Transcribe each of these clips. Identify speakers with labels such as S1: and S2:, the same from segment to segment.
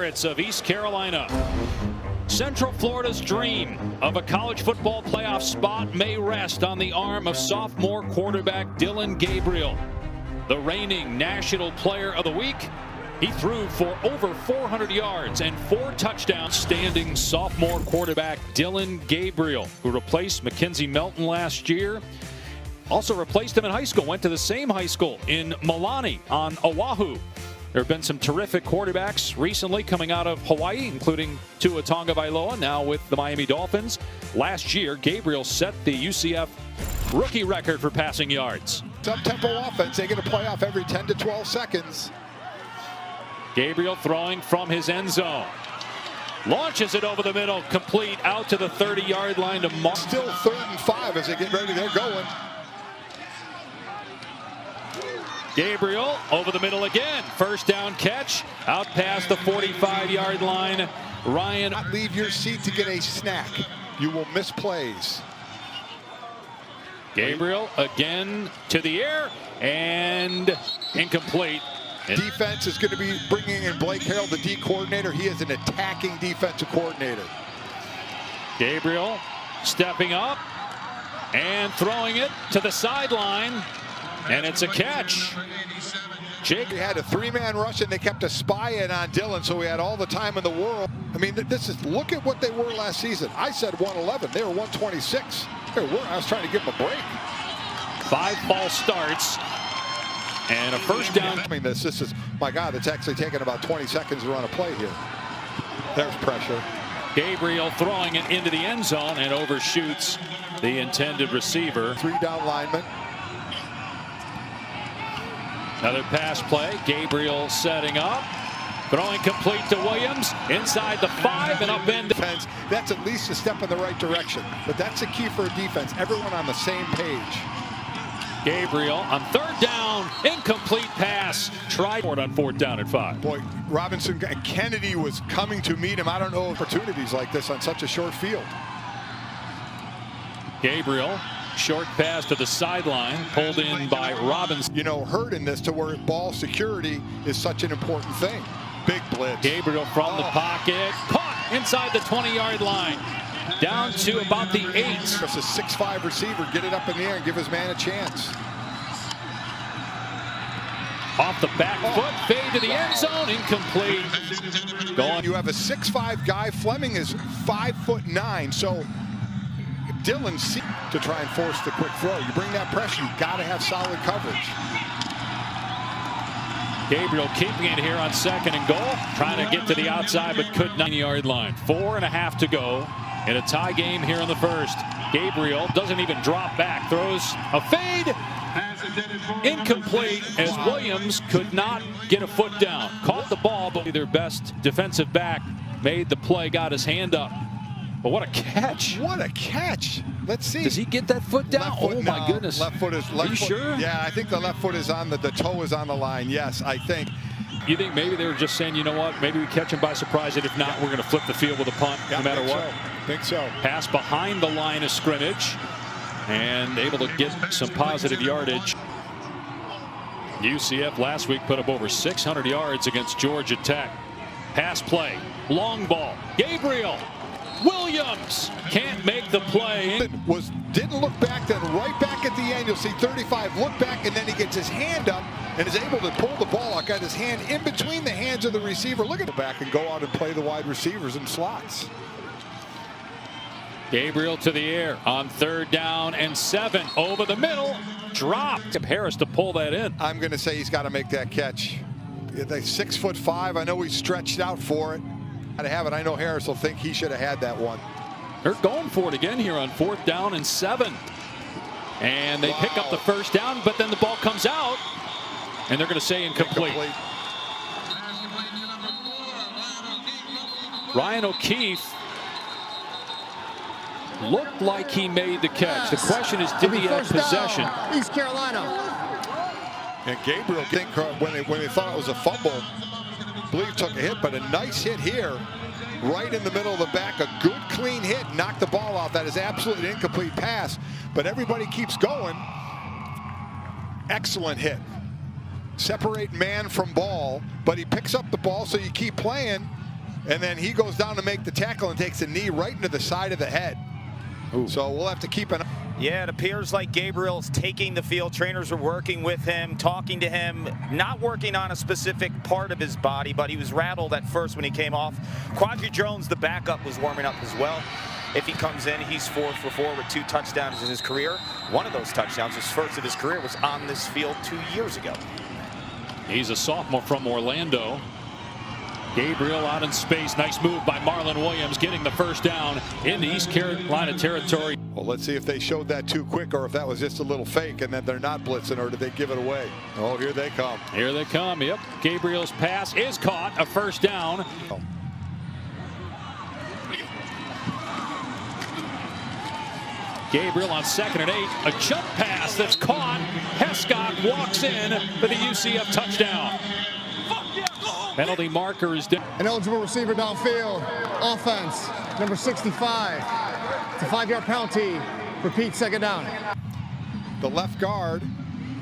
S1: Pirates of East Carolina. Central Florida's dream of a college football playoff spot may rest on the arm of sophomore quarterback Dillon Gabriel. The reigning National Player of the Week, he threw for over 400 yards and 4 touchdowns. Standing sophomore quarterback Dillon Gabriel, who replaced Mackenzie Melton last year. Also replaced him in high school, went to the same high school in Milani on Oahu. There have been some terrific quarterbacks recently coming out of Hawaii, including Tua Tagovailoa, now with the Miami Dolphins. Last year, Gabriel set the UCF rookie record for passing yards.
S2: Up-tempo offense, they get a playoff every 10 to 12 seconds.
S1: Gabriel throwing from his end zone. Launches it over the middle, complete out to the 30-yard line to Mark.
S2: Still 3rd and 5 as they get ready. They're going.
S1: Gabriel over the middle again. First down catch out past the 45-yard line. Ryan.
S2: Not leave your seat to get a snack. You will miss plays.
S1: Gabriel again to the air and incomplete.
S2: Defense is going to be bringing in Blake Harrell, the D coordinator. He is an attacking defensive coordinator.
S1: Gabriel stepping up and throwing it to the sideline. And it's a catch.
S2: Jake had a 3-man rush and they kept a spy in on Dillon, so we had all the time in the world. I mean, look at what they were last season. I said 111. They were 126. I was trying to give them a break.
S1: 5 false starts and a first down.
S2: I mean, this is, my God, it's actually taken about 20 seconds to run a play here. There's pressure.
S1: Gabriel throwing it into the end zone and overshoots the intended receiver.
S2: 3 down linemen.
S1: Another pass play. Gabriel setting up. Throwing complete to Williams. Inside the 5 and up in
S2: defense. That's at least a step in the right direction. But that's the key for a defense. Everyone on the same page.
S1: Gabriel on 3rd down. Incomplete pass. Tried on 4th down at 5.
S2: Boy, Robinson and Kennedy was coming to meet him. I don't know opportunities like this on such a short field.
S1: Gabriel. Short pass to the sideline, pulled in by Robinson.
S2: You know, hurt in this to where ball security is such an important thing. Big blitz.
S1: Gabriel from the pocket, caught inside the 20-yard line. Down to about the 8.
S2: It's a 6'5" receiver. Get it up in the air and give his man a chance.
S1: Off the back foot, fade to the end zone, incomplete. Going.
S2: You have a 6'5" guy. Fleming is 5'9", so Dillon to try and force the quick throw. You bring that pressure, you've got to have solid coverage.
S1: Gabriel keeping it here on 2nd and goal. Trying to get to the outside, but could not. 9-yard line. 4.5 to go in a tie game here in the first. Gabriel doesn't even drop back. Throws a fade. Incomplete as Williams could not get a foot down. Caught the ball, but their best defensive back made the play, got his hand up. But what a catch.
S2: What a catch. Let's see.
S1: Does he get that foot down?
S2: Foot,
S1: oh, my goodness.
S2: Left foot is.
S1: Are you sure?
S2: Yeah, I think the left foot is on the toe is on the line. Yes, I think.
S1: You think maybe they were just saying, you know what, maybe we catch him by surprise, and if not, we're going to flip the field with a punt, no matter what?
S2: I think so.
S1: Pass behind the line of scrimmage and able to get some positive yardage. UCF last week put up over 600 yards against Georgia Tech. Pass play, long ball, Gabriel. Williams can't make the play.
S2: Didn't look back, then right back at the end, you'll see 35 look back, and then he gets his hand up and is able to pull the ball out. Got his hand in between the hands of the receiver. Look at the back and go out and play the wide receivers in slots.
S1: Gabriel to the air on 3rd down and 7 over the middle. Dropped. Harris to pull that in.
S2: I'm going to say he's got to make that catch. They're 6'5". I know he stretched out for it. To have it. I know Harris will think he should have had that one.
S1: They're going for it again here on 4th down and 7. And they pick up the first down, but then the ball comes out, and they're going to say incomplete. Ryan O'Keefe looked like he made the catch. The question is, did he have possession?
S3: East Carolina.
S2: And Gabriel, think when they thought it was a fumble, I believe took a hit, but a nice hit here, right in the middle of the back. A good, clean hit, knocked the ball out. That is absolutely an incomplete pass, but everybody keeps going. Excellent hit. Separate man from ball, but he picks up the ball, so you keep playing. and then he goes down to make the tackle and takes a knee right into the side of the head. Ooh. So we'll have to keep an eye.
S3: Yeah, it appears like Gabriel's taking the field. Trainers are working with him, talking to him, not working on a specific part of his body, but he was rattled at first when he came off. Quadri Jones, the backup, was warming up as well. If he comes in, he's 4 for 4 with 2 touchdowns in his career. One of those touchdowns, his first of his career, was on this field 2 years ago.
S1: He's a sophomore from Orlando. Gabriel out in space. Nice move by Marlon Williams, getting the first down into East Carolina territory.
S2: Well, let's see if they showed that too quick or if that was just a little fake and then they're not blitzing, or did they give it away? Oh, here they come.
S1: Here they come. Yep. Gabriel's pass is caught. A first down.
S2: Oh.
S1: Gabriel on 2nd and 8. A jump pass that's caught. Hescott walks in for the UCF touchdown. Penalty marker is down.
S4: An eligible receiver downfield. Offense, number 65. It's a 5-yard penalty. Repeat, 2nd down.
S2: The left guard,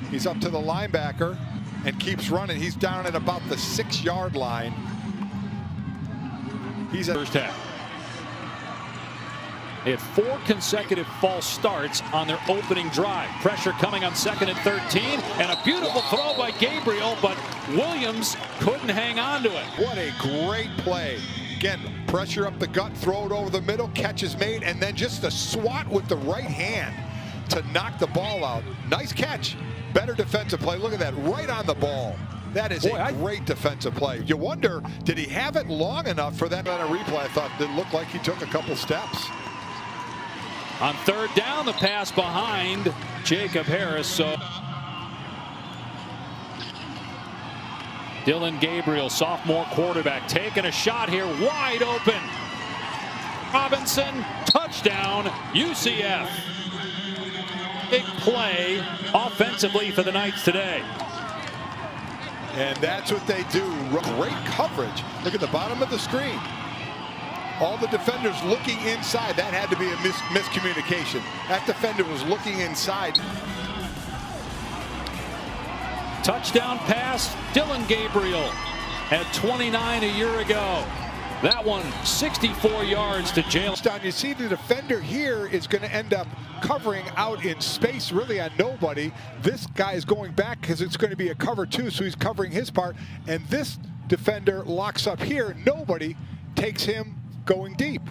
S2: he's up to the linebacker and keeps running. He's down at about the 6-yard line. He's at
S1: first half. They had 4 consecutive false starts on their opening drive. Pressure coming on 2nd and 13, and a beautiful throw by Gabriel, but Williams couldn't hang on to it.
S2: What a great play. Again, pressure up the gut, throw it over the middle, catch is made, and then just a swat with the right hand to knock the ball out. Nice catch. Better defensive play. Look at that, right on the ball. That is a great defensive play. You wonder, did he have it long enough for that on a replay? I thought it looked like he took a couple steps.
S1: On 3rd down, the pass behind Jacob Harris. So Dillon Gabriel, sophomore quarterback, taking a shot here, wide open. Robinson, touchdown, UCF. Big play offensively for the Knights today.
S2: And that's what they do. Great coverage. Look at the bottom of the screen. All the defenders looking inside. That had to be a miscommunication. That defender was looking inside.
S1: Touchdown pass, Dillon Gabriel at 29 a year ago. That one 64 yards to Jalen.
S2: You see the defender here is going to end up covering out in space really on nobody. This guy is going back because it's going to be a cover 2, so he's covering his part. And this defender locks up here. Nobody takes him going deep.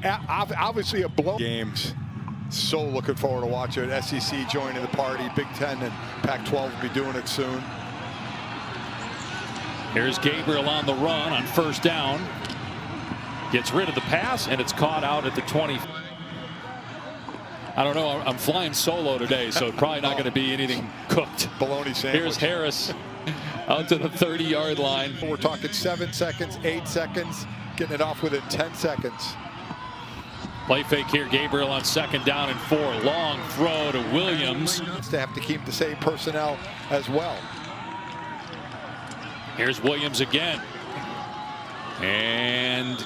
S2: Obviously a blow. Games. So looking forward to watching it. SEC joining the party. Big Ten and Pac-12 will be doing it soon.
S1: Here's Gabriel on the run on 1st down. Gets rid of the pass, and it's caught out at the 20. I don't know. I'm flying solo today, so probably not going to be anything cooked.
S2: Bologna sandwich.
S1: Here's Harris out to the 30-yard line.
S2: We're talking 7 seconds, 8 seconds, getting it off within 10 seconds.
S1: Play fake here. Gabriel on 2nd down and 4. Long throw to Williams.
S2: They have to keep the same personnel as well.
S1: Here's Williams again. And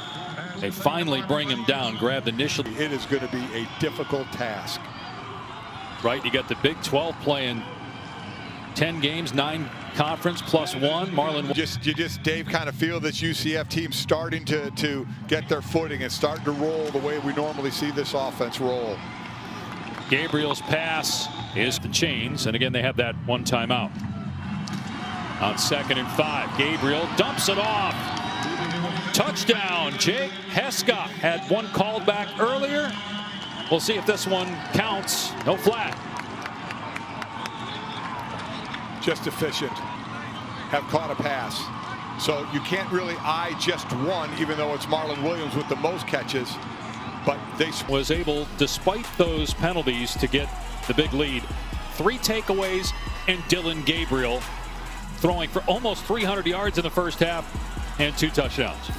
S1: they finally bring him down. Grabbed initially.
S2: It is going to be a difficult task.
S1: Right, you got the Big 12 playing 10 games, 9 conference plus 1. Marlon.
S2: You just Dave, kind of feel this UCF team starting to get their footing and starting to roll the way we normally see this offense roll.
S1: Gabriel's pass is the chains, and again they have that one timeout. On 2nd and 5, Gabriel dumps it off. Touchdown, Jake Hescott had one called back earlier. We'll see if this one counts. No flag.
S2: Just efficient. Have caught a pass. So you can't really eye just one, even though it's Marlon Williams with the most catches. But they
S1: was able, despite those penalties, to get the big lead. 3 takeaways, and Dillon Gabriel throwing for almost 300 yards in the first half and 2 touchdowns.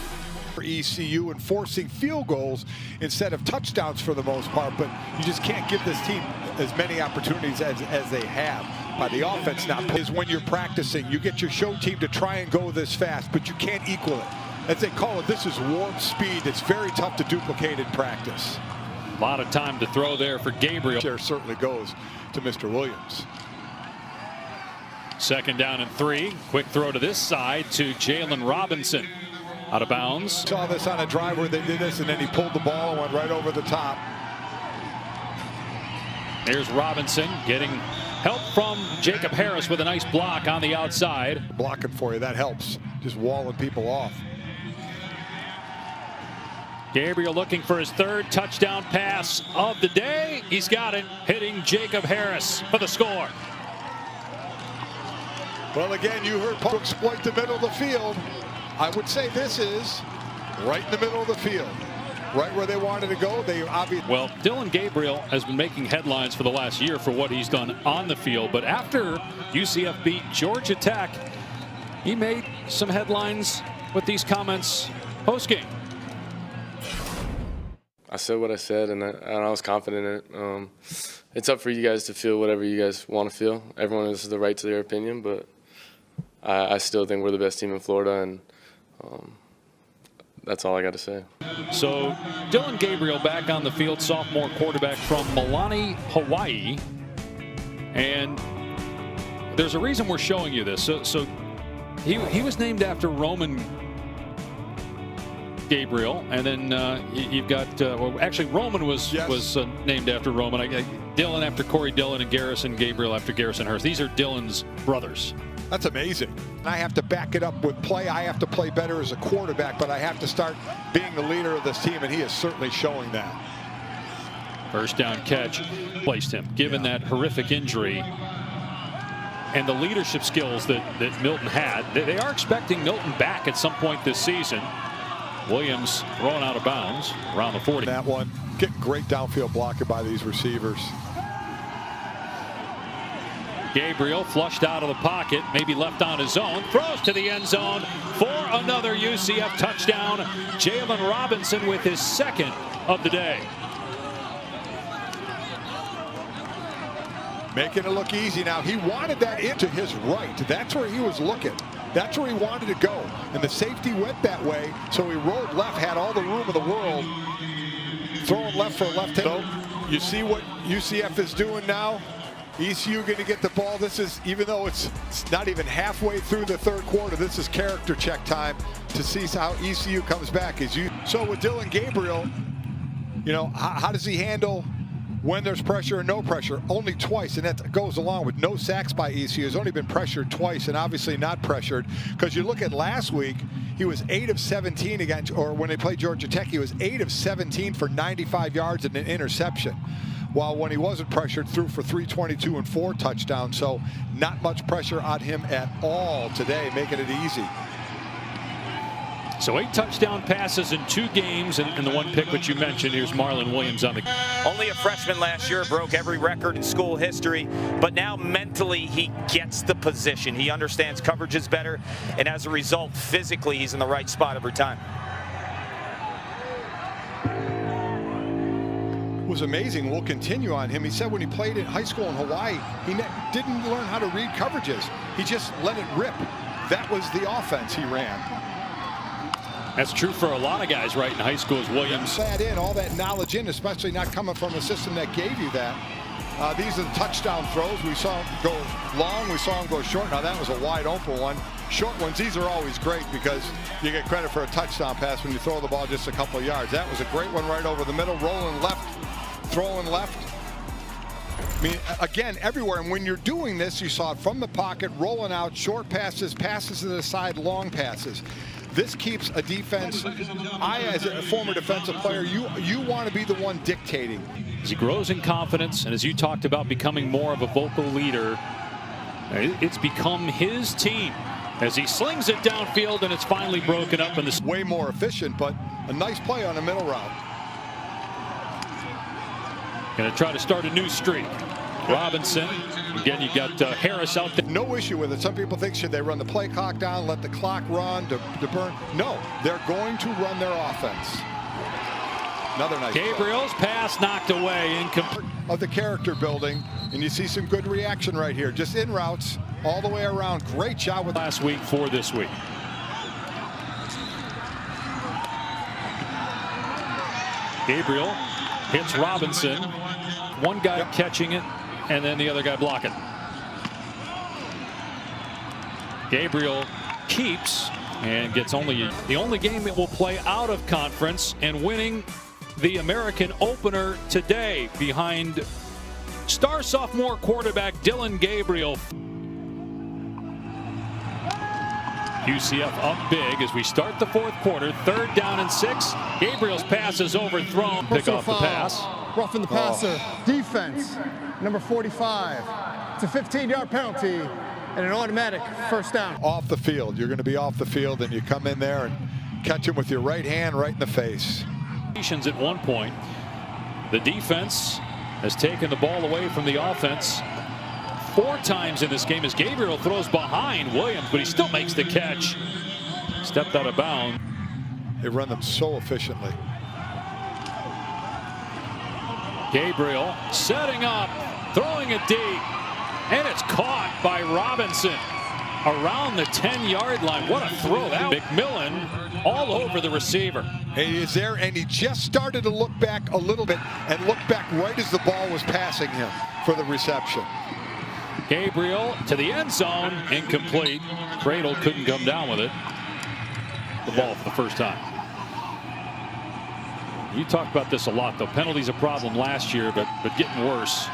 S2: For ECU and forcing field goals instead of touchdowns for the most part, but you just can't give this team as many opportunities as they have. By the offense now is when you're practicing, you get your show team to try and go this fast, but you can't equal it. As they call it, this is warp speed. It's very tough to duplicate in practice.
S1: A lot of time to throw there for Gabriel.
S2: There certainly goes to Mr. Williams.
S1: 2nd down and 3. Quick throw to this side to Jalen Robinson. Out of bounds.
S2: Saw this on a drive where they did this, and then he pulled the ball and went right over the top.
S1: There's Robinson getting help from Jacob Harris with a nice block on the outside.
S2: Blocking for you, that helps. Just walling people off.
S1: Gabriel looking for his 3rd touchdown pass of the day. He's got it, hitting Jacob Harris for the score.
S2: Well, again, you heard Paul exploit the middle of the field. I would say this is right in the middle of the field. Right where they wanted to go. They obviously.
S1: Well, Dillon Gabriel has been making headlines for the last year for what he's done on the field. But after UCF beat Georgia Tech, he made some headlines with these comments post-game.
S5: I said what I said, and I was confident in it. It's up for you guys to feel whatever you guys want to feel. Everyone has the right to their opinion, but I still think we're the best team in Florida, and that's all I got to say.
S1: So Dillon Gabriel back on the field, sophomore quarterback from Milani, Hawaii. And there's a reason we're showing you this. So he was named after Roman Gabriel, and then you've got well, actually Roman was named after Roman. Dillon after Corey Dillon, and Garrison Gabriel after Garrison Hurst. These are Dillon's brothers.
S2: That's amazing. I have to back it up with play. I have to play better as a quarterback, but I have to start being the leader of this team, and he is certainly showing that.
S1: 1st down catch placed him, given that horrific injury and the leadership skills that Milton had. They are expecting Milton back at some point this season. Williams throwing out of bounds around the 40.
S2: That one, getting great downfield blocking by these receivers.
S1: Gabriel flushed out of the pocket, maybe left on his own, throws to the end zone for another UCF touchdown. Jalen Robinson with his 2nd of the day.
S2: Making it look easy now. He wanted that into his right. That's where he was looking. That's where he wanted to go. And the safety went that way, so he rolled left, had all the room in the world. Throwing left for a left hand. So you see what UCF is doing now? ECU going to get the ball. This is, even though it's not even halfway through the 3rd quarter, this is character check time to see how ECU comes back. So with Dillon Gabriel, you know, how does he handle when there's pressure and no pressure? Only twice, and that goes along with no sacks by ECU. He's only been pressured twice, and obviously not pressured, because you look at last week, he was 8 of 17 against, or when they played Georgia Tech, he was 8 of 17 for 95 yards and an interception. While when he wasn't pressured, threw for 322 and 4 touchdowns. So not much pressure on him at all today, making it easy.
S1: So 8 touchdown passes in 2 games, and the one pick which you mentioned. Here's Marlon Williams on the.
S3: Only a freshman last year, broke every record in school history, but now mentally he gets the position. He understands coverages better, and as a result, physically he's in the right spot every time.
S2: Was amazing. We'll continue on him. He said when he played in high school in Hawaii, he didn't learn how to read coverages. He just let it rip. That was the offense he ran.
S1: That's true for a lot of guys right in high school as Williams.
S2: That in, all that knowledge in, especially not coming from a system that gave you that. These are the touchdown throws. We saw him go long, we saw him go short. Now that was a wide open one. Short ones, these are always great because you get credit for a touchdown pass when you throw the ball just a couple of yards. That was a great one right over the middle, rolling left, throwing left. I mean, again, everywhere. And when you're doing this, you saw it from the pocket, rolling out, short passes, passes to the side, long passes. This keeps a defense. As a former defensive player, you want to be the one dictating.
S1: As he grows in confidence, and as you talked about becoming more of a vocal leader, it's become his team as he slings it downfield, and it's finally broken up in the.
S2: Way more efficient, but a nice play on a middle route.
S1: Going to try to start a new streak. Robinson. Again, you got Harris out there.
S2: No issue with it. Some people think, should they run the play clock down, let the clock run to burn? No, they're going to run their offense. Another nice
S1: Gabriel's pass knocked away. Incomplete.
S2: Of the character building, and you see some good reaction right here. Just in routes all the way around. Great job with
S1: last week for this week. Gabriel hits Robinson. One guy catching it, and then the other guy blocking. Gabriel keeps and gets the only game that will play out of conference and winning the American opener today behind star sophomore quarterback Dillon Gabriel. UCF up big as we start the fourth quarter. 3rd down and 6. Gabriel's pass is overthrown. Pick off the pass.
S4: Roughing the passer. Defense, number 45. It's a 15-yard penalty and an automatic first down.
S2: Off the field. You're going to be off the field, and you come in there and catch him with your right hand right in the face.
S1: At one point, the defense has taken the ball away from the offense 4 times in this game as Gabriel throws behind Williams, but he still makes the catch. Stepped out of bounds.
S2: They run them so efficiently.
S1: Gabriel setting up, throwing it deep, and it's caught by Robinson around the 10-yard line. What a throw that. McMillan all over the receiver.
S2: He is there, and he just started to look back a little bit and look back right as the ball was passing him for the reception.
S1: Gabriel to the end zone, incomplete. Cradle couldn't come down with it. The ball for the first time. You talked about this a lot, though. Penalties a problem last year, but getting worse.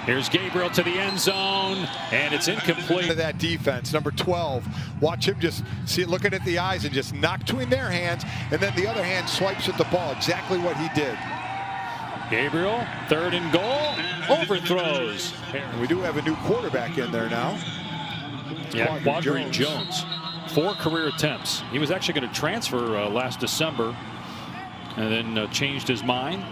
S1: Here's Gabriel to the end zone, and it's incomplete.
S2: That defense, number 12. Watch him just looking at the eyes and just knock between their hands, and then the other hand swipes at the ball. Exactly what he did.
S1: Gabriel, 3rd and goal, overthrows.
S2: And we do have a new quarterback in there now.
S1: Yeah, Quadri Jones. 4 career attempts. He was actually going to transfer last December and then changed his mind.